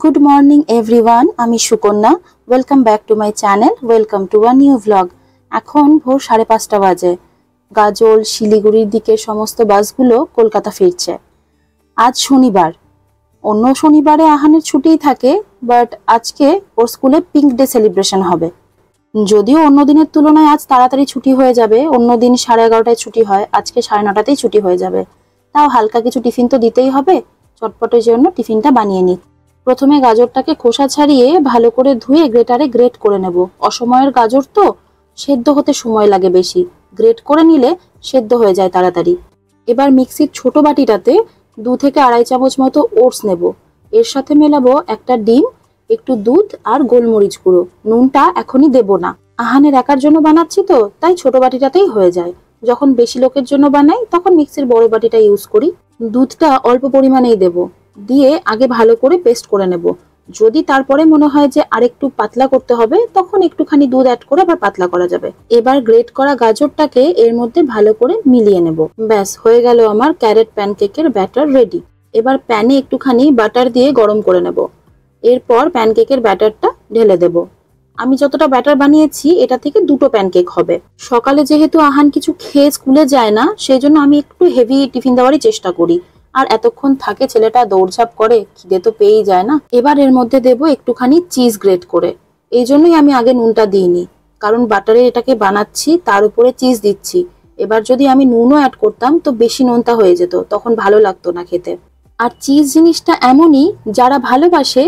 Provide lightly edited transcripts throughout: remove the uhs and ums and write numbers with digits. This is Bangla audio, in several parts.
গুড মর্নিং এভরিওয়ান, আমি Sukanya. Welcome back to my channel, welcome to a new vlog. এখন ভোর 5:30 বাজে। গাজল, শিলিগুড়ির দিকে সমস্ত বাসগুলো কলকাতা ফিরছে। আজ শনিবার। অন্য শনিবারে আহানের ছুটিই থাকে, বাট আজকে ওর স্কুলে পিঙ্ক ডে সেলিব্রেশন হবে। যদিও অন্য দিনের তুলনায় আজ তাড়াতাড়ি ছুটি হয়ে যাবে, অন্য দিন 11:30টায় ছুটি হয়, আজকে 9:30তেই ছুটি হয়ে যাবে। তাও হালকা কিছু টিফিন তো দিতেই হবে, চটপটের জন্য টিফিনটা বানিয়ে নিই। প্রথমে গাজরটাকে খোসা ছাড়িয়ে ভালো করে ধুয়ে গ্রেটারে গ্রেট করে নেব। অসময়ের গাজর তো সেদ্ধ হতে সময় লাগে বেশি, গ্রেট করে নিলে সেদ্ধ হয়ে যায় তাড়াতাড়ি। এবার মিক্সির ছোট বাটিটাতে 2 থেকে 2.5 চামচ মতো ওটস নেব। এর সাথে মেলাবো একটা ডিম, একটু দুধ আর গোলমরিচ গুঁড়ো। নুনটা এখনই দেব না, আহানের একার জন্য বানাচ্ছি তো, তাই ছোট বাটিটাতেই হয়ে যায়। যখন বেশি লোকের জন্য বানাই তখন মিক্সির বড় বাটিটা ইউজ করি। দুধটা অল্প পরিমাণেই দেব, দিয়ে আগে ভালো করে পেস্ট করে নেব। যদি তারপরে মনে হয় যে আরেকটু পাতলা করতে হবে, তখন একটুখানি দুধ অ্যাড করে আবার পাতলা করা যাবে। এবার গ্রেট করা গাজরটাকে এর মধ্যে ভালো করে মিলিয়ে নেব। ব্যাস হয়ে গেল আমার ক্যারেট প্যানকেকের ব্যাটার রেডি। এবার প্যানে একটুখানি বাটার দিয়ে গরম করে নেব। এরপর প্যানকেকের ব্যাটারটা ঢেলে দেব। আমি যতটা ব্যাটার বানিয়েছি এটা থেকে 2টো প্যানকেক হবে। সকালে যেহেতু আহান কিছু খেয়ে স্কুলে যায় না, সেই জন্য আমি একটু হেভি টিফিন দেওয়ারই চেষ্টা করি। আর এতক্ষণ থাকে ছেলেটা, দৌড়ঝাঁপ করে, খিদে তো পেয়েই যায় না। এবার এর মধ্যে দেব একটুখানি চিজ গ্রেট করে। এই জন্যই আমি আগে নুনটা দিইনি, কারণ বাটারে এটাকে বানাচ্ছি, তার উপরে চিজ দিচ্ছি। এবার যদি আমি নুনও অ্যাড করতাম তো বেশি নোনতা হয়ে যেত, তখন ভালো লাগতো না খেতে। আর চিজ জিনিসটা এমনই, যারা ভালোবাসে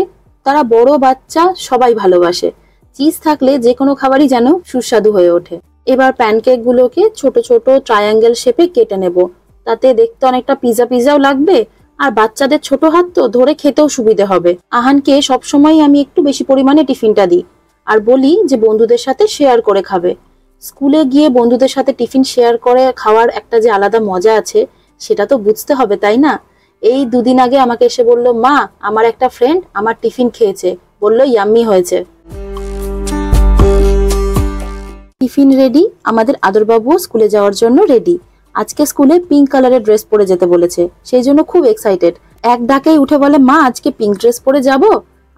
তারা বড় বাচ্চা সবাই ভালোবাসে। চিজ থাকলে যে কোনো খাবারই যেন সুস্বাদু হয়ে ওঠে। এবার প্যানকেক গুলোকে ছোট ছোট ট্রায়াঙ্গেল শেপে কেটে নেব। তাতে দেখতে অনেকটা পিজাও লাগবে, আর বাচ্চাদের ছোট হাত তো, ধরে খেতেও সুবিধে হবে। আহানকে সবসময় আমি একটু বেশি পরিমাণে টিফিনটা দিই, আর বলি যে বন্ধুদের সাথে শেয়ার করে খাবে। স্কুলে গিয়ে বন্ধুদের সাথে টিফিন শেয়ার করে খাওয়ার একটা যে আলাদা মজা আছে, সেটা তো বুঝতে হবে, তাই না? এই 2 দিন আগে আমাকে এসে বলল, মা আমার একটা ফ্রেন্ড আমার টিফিন খেয়েছে, বললো ইয়াম্মি হয়েছে। টিফিন রেডি, আমাদের আদরবাবুও স্কুলে যাওয়ার জন্য রেডি। আজকে স্কুলে পিঙ্ক কালারের ড্রেস পরে যেতে বলেছে, সেই জন্য খুব এক্সাইটেড। এক ডাকেই উঠে বলে, মা আজকে পিঙ্ক ড্রেস পরে যাব?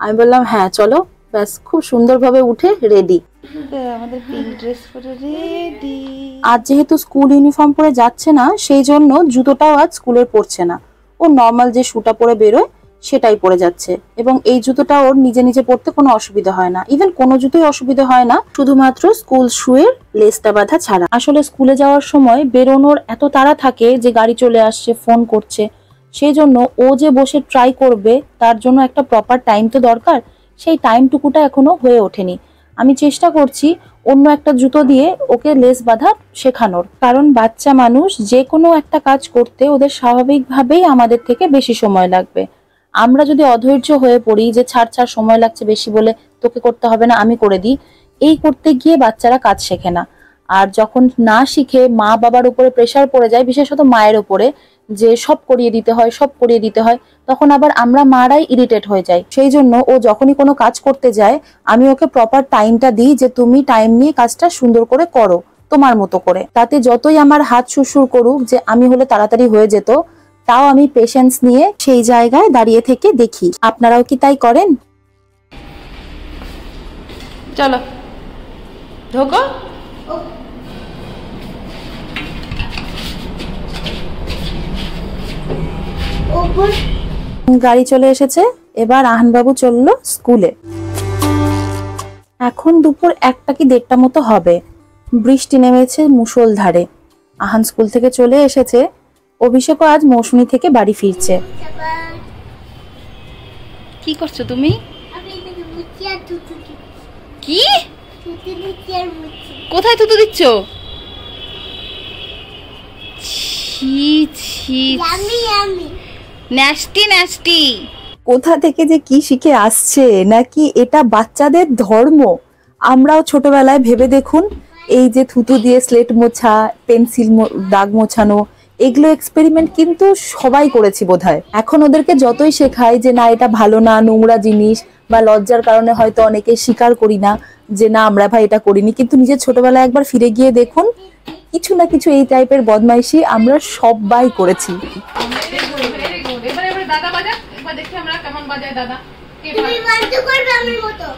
আমি বললাম হ্যাঁ চলো। ব্যাস খুব সুন্দরভাবে উঠে রেডি। আমাদের পিঙ্ক ড্রেস পরে রেডি। আজ যেহেতু স্কুল ইউনিফর্ম পরে যাচ্ছে না, সেই জন্য জুতোটাও আজ স্কুলের পরছে না। ও নর্মাল যে শুটা পরে বেরোয় সেটাই পরে যাচ্ছে, এবং এই জুতোটা ওর নিজে নিজে পরতে কোনো অসুবিধা হয় না। ইভেন কোনো জুতোই অসুবিধা হয় না, শুধুমাত্র স্কুল শুয়ের লেসটা বাঁধা ছাড়া। আসলে স্কুলে যাওয়ার সময় বেরোনোর এত তাড়া থাকে যে গাড়ি চলে আসছে, ফোন করছে, সেই জন্য ও যে বসে ট্রাই করবে তার জন্য একটা প্রপার টাইম তো দরকার। সেই টাইমটুকুটা এখনো হয়ে ওঠেনি। আমি চেষ্টা করছি অন্য একটা জুতো দিয়ে ওকে লেস বাঁধা শেখানোর, কারণ বাচ্চা মানুষ যে কোনো একটা কাজ করতে ওদের স্বাভাবিকভাবেই আমাদের থেকে বেশি সময় লাগবে। আমরা যদি অধৈর্য হয়ে পড়ি যে ছাড় সময় লাগছে বেশি বলে, তোকে করতে হবে না আমি করে দিই, এই করতে গিয়ে বাচ্চারা কাজ শেখে না। আর যখন না শিখে মা বাবার উপরে প্রেসার পড়ে যায়, বিশেষত মায়ের উপরে, যে সব করিয়ে দিতে হয়, তখন আবার আমরা মারাই ইরিটেট হয়ে যাই। সেই জন্য ও যখনই কোনো কাজ করতে যায়, আমি ওকে প্রপার টাইমটা দিই যে তুমি টাইম নিয়ে কাজটা সুন্দর করে করো তোমার মতো করে। তাতে যতই আমার হাত সুরসুর করুক যে আমি হলে তাড়াতাড়ি হয়ে যেত, তাও আমি পেশেন্স নিয়ে সেই জায়গায় দাঁড়িয়ে থেকে দেখি। আপনারাও কি তাই করেন? চলো ঢোকো। গাড়ি চলে এসেছে, এবার আহানবাবু চললো স্কুলে। এখন দুপুর 1টা কি 1:30 মতো হবে। বৃষ্টি নেমেছে মুষলধারে। আহান স্কুল থেকে চলে এসেছে। অভিষেকও আজ মৌসুমী থেকে বাড়ি ফিরছে। কি করছো তুমি? কি কোথায় থুতু দিচ্ছ? ন্যাস্টি। কোথা থেকে যে কি শিখে আসছে, নাকি এটা বাচ্চাদের ধর্ম? আমরাও ছোটবেলায় ভেবে দেখুন, এই যে থুতু দিয়ে স্লেট মোছা, পেন্সিল দাগ মোছানো, এগুলো এক্সপেরিমেন্ট কিন্তু সবাই করেছি বোধহয়। এখন ওদেরকে যতই শেখায় যে না এটা ভালো না, নোংরা জিনিস, বা লজ্জার কারণে হয়তো অনেকে স্বীকার করি না যে না আমরা ভাই এটা করিনি, কিন্তু নিজের ছোটবেলায় একবার ফিরে গিয়ে দেখুন, কিছু না কিছু এই টাইপের বদমাইশি আমরা সবাই করেছি। দাদা বাজা, একবার দেখি আমরা কেমন বাজায় দাদা। তুমি বন্ধ করবে আমার মতো।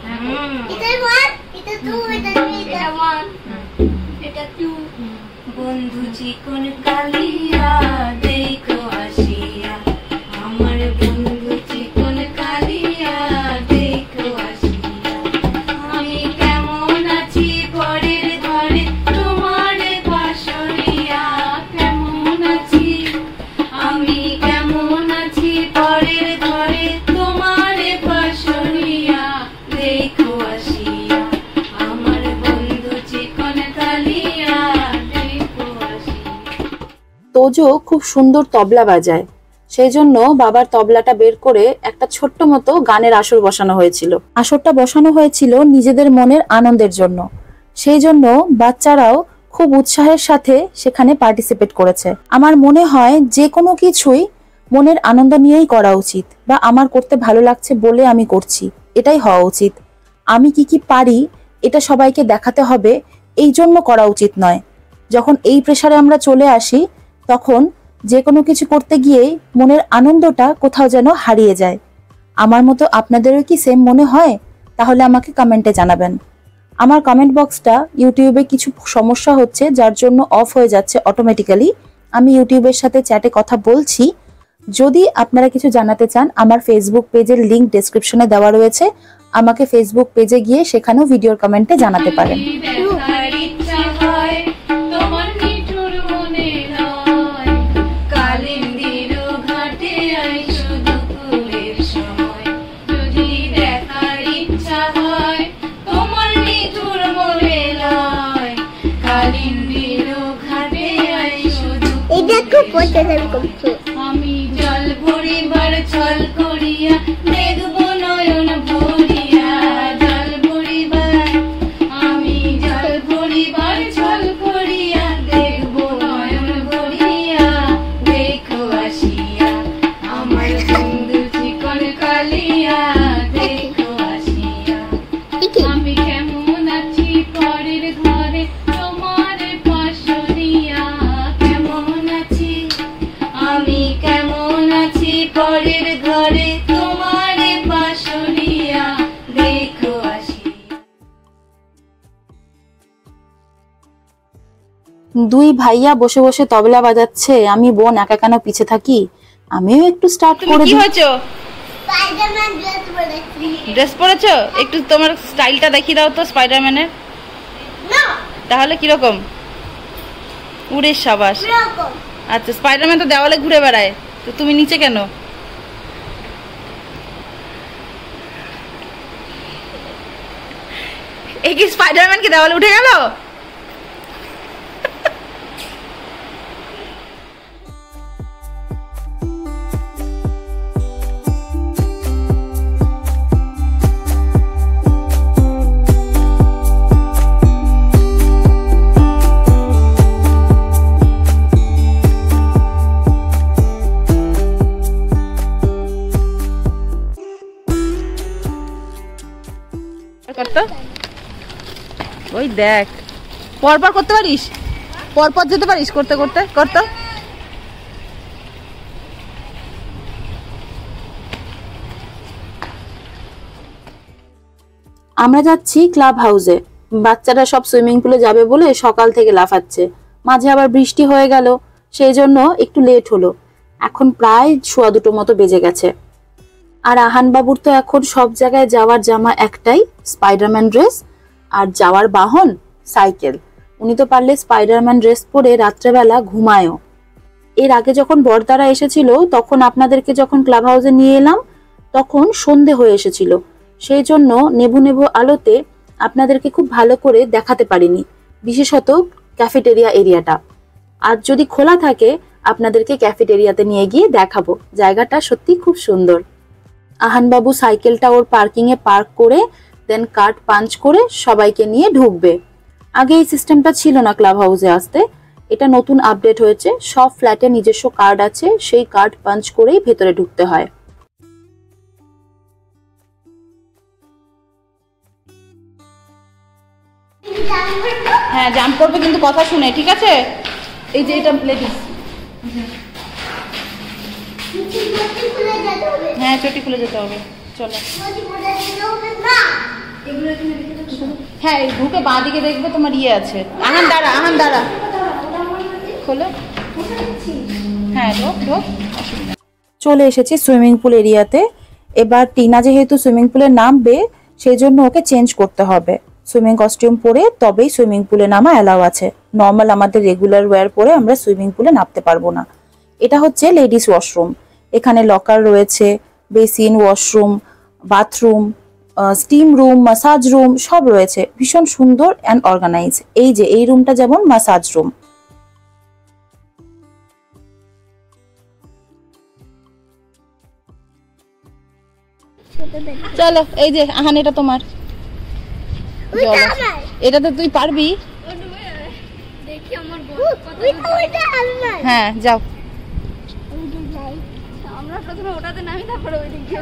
এটা ওয়ান, এটা টু, এটা থ্রি, এটা ওয়ান, এটা টু। বন্ধু চিকন কালিয়া দেখো আসিয়া, আমার বন্ধু চিকন কালিয়া দেখো আসিয়া। আমি কেমন আছি পরের ঘরে তোমার বাসরিয়া, কেমন আছি আমি, কেমন আছি পরের ঘরে তোমার বাসরিয়া দেখো আসিয়া, আমার বন্ধু চিকন কালিয়া দেখো আসিয়া। তোজো খুব সুন্দর তবলা বাজায়, সেই জন্য বাবার তবলাটা বের করে একটা ছোট্ট মতো গানের আসর বসানো হয়েছিল। আসরটা বসানো হয়েছিল নিজেদের মনের আনন্দের জন্য, সেই জন্য বাচ্চারাও খুব উৎসাহের সাথে সেখানে পার্টিসিপেট করেছে। আমার মনে হয় যে কোনো কিছুই মনের আনন্দ নিয়েই করা উচিত, বা আমার করতে ভালো লাগছে বলে আমি করছি, এটাই হওয়া উচিত। আমি কি পারি এটা সবাইকে দেখাতে হবে এই জন্য করা উচিত নয়। যখন এই প্রেসারে আমরা চলে আসি তখন যে কোনো কিছু করতে গিয়েই মনের আনন্দটা কোথাও যেন হারিয়ে যায়। আমার মতো আপনাদেরও কি সেম মনে হয়? তাহলে আমাকে কমেন্টে জানাবেন। আমার কমেন্ট বক্সটা ইউটিউবে কিছু সমস্যা হচ্ছে, যার জন্য অফ হয়ে যাচ্ছে অটোমেটিক্যালি। আমি ইউটিউবের সাথে চ্যাটে কথা বলছি। যদি আপনারা কিছু জানাতে চান, আমার ফেসবুক পেজের লিংক ডেসক্রিপশনে দেওয়া রয়েছে, আমাকে ফেসবুক পেজে গিয়ে সেখানেও ভিডিওর কমেন্টে জানাতে পারেন। আমি জল ভরিবার ছল করিয়া দেখবো নয়ন ভরিয়া, জল ভরিবার, আমি জল ভরিবার ছল করিয়া দেখবো নয়ন ভরিয়া দেখো আসিয়া, আমার বন্ধু চিকন কালিয়া দেখো আসিয়া। আমি কেমন আছি পরের ঘরে তোমার বাসরিয়া, কেমন আছি আমি, কেমন আছি পরের ঘরে তোমার বাসরিয়া দেখো আসিয়া। দুই ভাইয়া বসে বসে তবলা বাজাচ্ছে, আমি বোন একা কেন পিছে থাকি? আমিও একটু স্টার্ট করে কি দিই। হয়েছো? স্পাইডারম্যান ড্রেস পরেছি। ড্রেস পরেছো? একটু তোমার স্টাইলটা দেখিয়ে দাও তো স্পাইডারম্যানের। না, তাহলে কিরকম? উড়ে সাবাস। এরকম। আচ্ছা, স্পাইডারম্যান তো দেওয়ালে ঘুরে বেড়ায়, তো তুমি নিচে কেন? এই কি স্পাইডারম্যান কি দেওয়ালে উঠে গেল? করতো ওই দেখ, পরপর করতে পারিস, পরপর যেতে পারিস করতে করতে করতো। আমরা যাচ্ছি ক্লাব হাউসে। বাচ্চারা সব সুইমিং পুলে যাবে বলে সকাল থেকে লাফাচ্ছে, মাঝে আবার বৃষ্টি হয়ে গেল, সেই জন্য একটু লেট হলো। এখন প্রায় 2:15 মতো বেজে গেছে। আর আহান বাবুর তো এখন সব জায়গায় যাওয়ার জামা একটাই, স্পাইডারম্যান ড্রেস, আর যাওয়ার বাহন সাইকেল। উনি তো পারলে স্পাইডারম্যান ড্রেস পরে রাত্রেবেলা ঘুমায়ও। এর আগে যখন বড়দারা এসেছিল তখন আপনাদেরকে যখন ক্লাব হাউসে নিয়ে এলাম তখন সন্ধে হয়ে এসেছিল, সেই জন্য নেবু নেবু আলোতে আপনাদেরকে খুব ভালো করে দেখাতে পারিনি, বিশেষত ক্যাফেটেরিয়া এরিয়াটা। আর যদি খোলা থাকে আপনাদেরকে ক্যাফেটেরিয়াতে নিয়ে গিয়ে দেখাবো, জায়গাটা সত্যি খুব সুন্দর। আহানবাবু সাইকেলটা ওর পার্কিং এ পার্ক করে দেন কার্ড পাঞ্চ করে সবাইকে নিয়ে ঢুকবে। আগে এই সিস্টেমটা ছিল না ক্লাব হাউসে আসতে, এটা নতুন আপডেট হয়েছে। সব ফ্ল্যাটে নিজস্ব কার্ড আছে, সেই কার্ড পাঞ্চ করেই ভেতরে ঢুকতে হয়। হ্যাঁ জাম্প করবে, কিন্তু কথা শুনে, ঠিক আছে? এই যে এটা লেডিস। হ্যাঁ চটি খুলে যেতে হবে। চলো। বলছি বলেছি না এগুলো এখানে রেখে দাও। হ্যাঁ ঢুকে বাঁ দিকে দেখবে তোমার ইয়ে আছে। আহান দাঁড়া খোলো। হ্যাঁ ঢোক। চলে এসেছি সুইমিং পুল এরিয়াতে। এবার টিনা যেহেতু সুইমিং পুলে নামবে সেই জন্য ওকে চেঞ্জ করতে হবে। সুইমিং কস্টিউম পরে তবেই সুইমিং পুলে নামা অ্যালাউ আছে। নর্মাল আমাদের রেগুলার ওয়্যার পরে আমরা সুইমিং পুলে নামতে পারবো না। এটা হচ্ছে লেডিস ওয়াশরুম। এখানে লকার রয়েছে, basin, washroom, bathroom, steam room, massage room সব রয়েছে। ভীষণ সুন্দর অ্যান্ড অর্গানাইজ। এই যে এই রুমটা যেমন মাসাজ রুম। চলো এই যে আহান এটা তোমার। ওইটা আমার। এটাতে তুই পারবি? দেখি আমার ওইটা আমার। হ্যাঁ যাও। আমরা প্রথমে ওটাতে নামি তারপরে ওইদিকে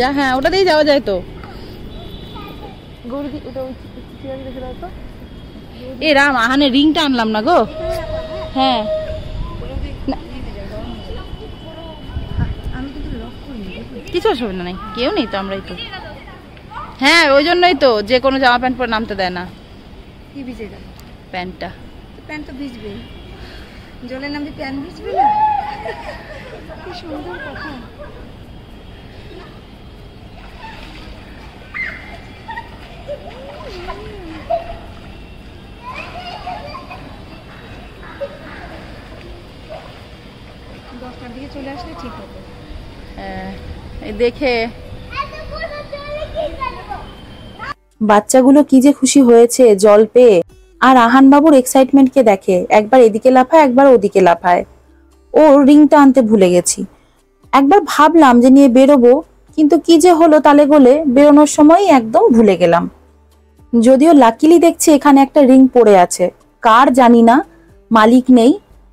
যা। হ্যাঁ ওটা দিয়ে যাওয়া যায় তো। এ রাম, আহানের রিংটা আনলাম না গো। হ্যাঁ কিছু অসুবিধা নাই, কেউ নেই তো, আমরাই তো। হ্যাঁ ওই জন্যই তো যে কোনো জামা প্যান্ট পরে নামতে দেয় না। কি ভিজে গেল? প্যান্টটা। প্যান্ট তো ভিজবে, জলের নামে প্যান্ট ভিজবে না। কি সুন্দর কথা। দশটার দিকে চলে আসলে ঠিক হবে। দেখে বাচ্চাগুলো কি যে খুশি হয়েছে জল পেয়ে। আর আহান বাবুর এক্সাইটমেন্টকে দেখে, একবার এদিকে লাফায় একবার ওদিকে লাফায়। ওর রিংটা আনতে ভুলে গেছি। একবার ভাবলাম যে নিয়ে বেরোবো, কিন্তু কি যে হলো তালে গোলে বেরোনোর সময় একদম ভুলে গেলাম। যদিও লাকিলি দেখছি এখানে একটা রিং পড়ে আছে, কার জানি না, মালিক নেই।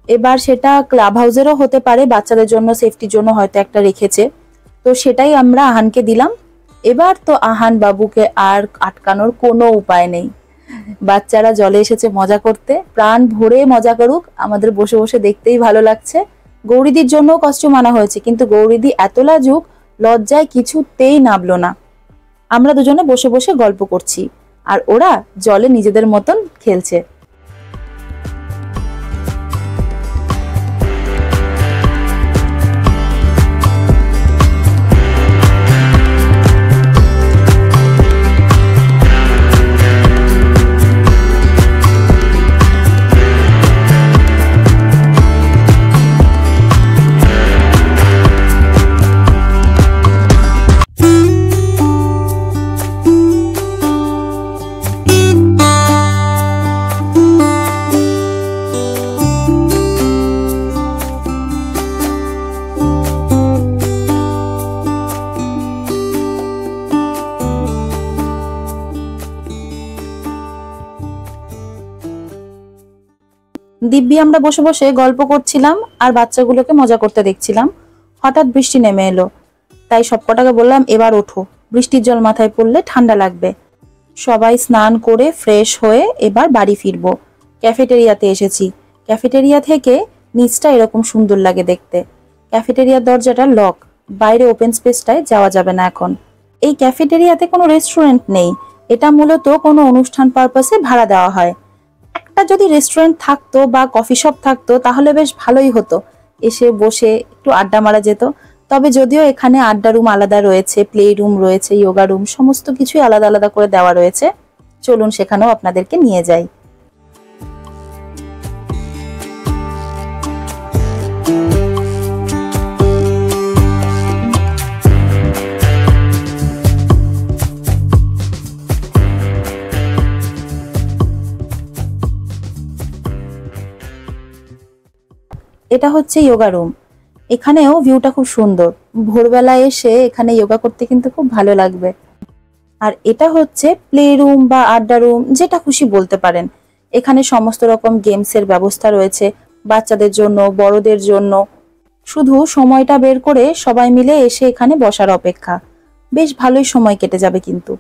এবার সেটা ক্লাব হাউসেরও হতে পারে, বাচ্চাদের জন্য সেফটির জন্য হয়তো একটা রেখেছে, তো সেটাই আমরা আহানকে দিলাম। এবার তো আহান বাবুকে আর আটকানোর কোনো উপায় নেই। বাচ্চারা জলে এসেছে মজা করতে, প্রাণ ভরে মজা করুক, আমাদের বসে বসে দেখতেই ভালো লাগছে। গৌরীদির জন্যও কস্টিউম আনা হয়েছে, কিন্তু গৌরীদি এত লাজুক, লজ্জায় কিছুতেই নামলো না। আমরা দুজনে বসে বসে গল্প করছি আর ওরা জলে নিজেদের মতন খেলছে। দিব্যি আমরা বসে বসে গল্প করছিলাম আর বাচ্চাগুলোকে মজা করতে দেখছিলাম। হঠাৎ বৃষ্টি নেমে এলো, তাই সবকটাকে বললাম এবার ওঠো, বৃষ্টির জল মাথায় পড়লে ঠান্ডা লাগবে। সবাই স্নান করে ফ্রেশ হয়ে এবার বাড়ি ফিরবো। ক্যাফেটেরিয়াতে এসেছি। ক্যাফেটেরিয়া থেকে নিচটা এরকম সুন্দর লাগে দেখতে। ক্যাফেটেরিয়ার দরজাটা লক, বাইরে ওপেন স্পেসটায় যাওয়া যাবে না এখন। এই ক্যাফেটেরিয়াতে কোনো রেস্টুরেন্ট নেই, এটা মূলত কোনো অনুষ্ঠান পারপাসে ভাড়া দেওয়া হয়। একটা যদি রেস্টুরেন্ট থাকতো বা কফি শপ থাকতো তাহলে বেশ ভালোই হতো, এসে বসে একটু আড্ডা মারা যেত। তবে যদিও এখানে আড্ডা রুম আলাদা রয়েছে, প্লে রুম রয়েছে, যোগা রুম, সমস্ত কিছুই আলাদা আলাদা করে দেওয়া রয়েছে। চলুন সেখানেও আপনাদেরকে নিয়ে যাই। এটা হচ্ছে যোগা রুম। এখানেও ভিউটা খুব সুন্দর, ভোরবেলায় এসে এখানে যোগা করতে কিন্তু খুব ভালো লাগবে। আর এটা হচ্ছে প্লে রুম বা আড্ডা রুম, যেটা খুশি বলতে পারেন। এখানে সমস্ত রকম গেমসের ব্যবস্থা রয়েছে, বাচ্চাদের জন্য, বড়দের জন্য। শুধু সময়টা বের করে সবাই মিলে এসে এখানে বসার অপেক্ষা। বেশ ভালোই সময় কেটে যাবে কিন্তু।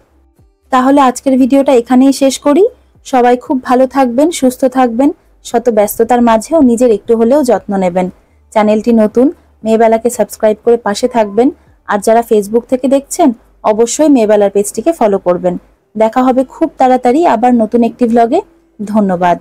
তাহলে আজকের ভিডিওটা এখানেই শেষ করি। সবাই খুব ভালো থাকবেন, সুস্থ থাকবেন, শত ব্যস্ততার মাঝেও নিজের একটু হলেও যত্ন নেবেন। চ্যানেলটি নতুন, মেয়েবেলাকে সাবস্ক্রাইব করে পাশে থাকবেন। আর যারা ফেসবুক থেকে দেখছেন অবশ্যই মেয়েবেলার পেজটিকে ফলো করবেন। দেখা হবে খুব তাড়াতাড়ি আবার নতুন একটি ভ্লগে। ধন্যবাদ।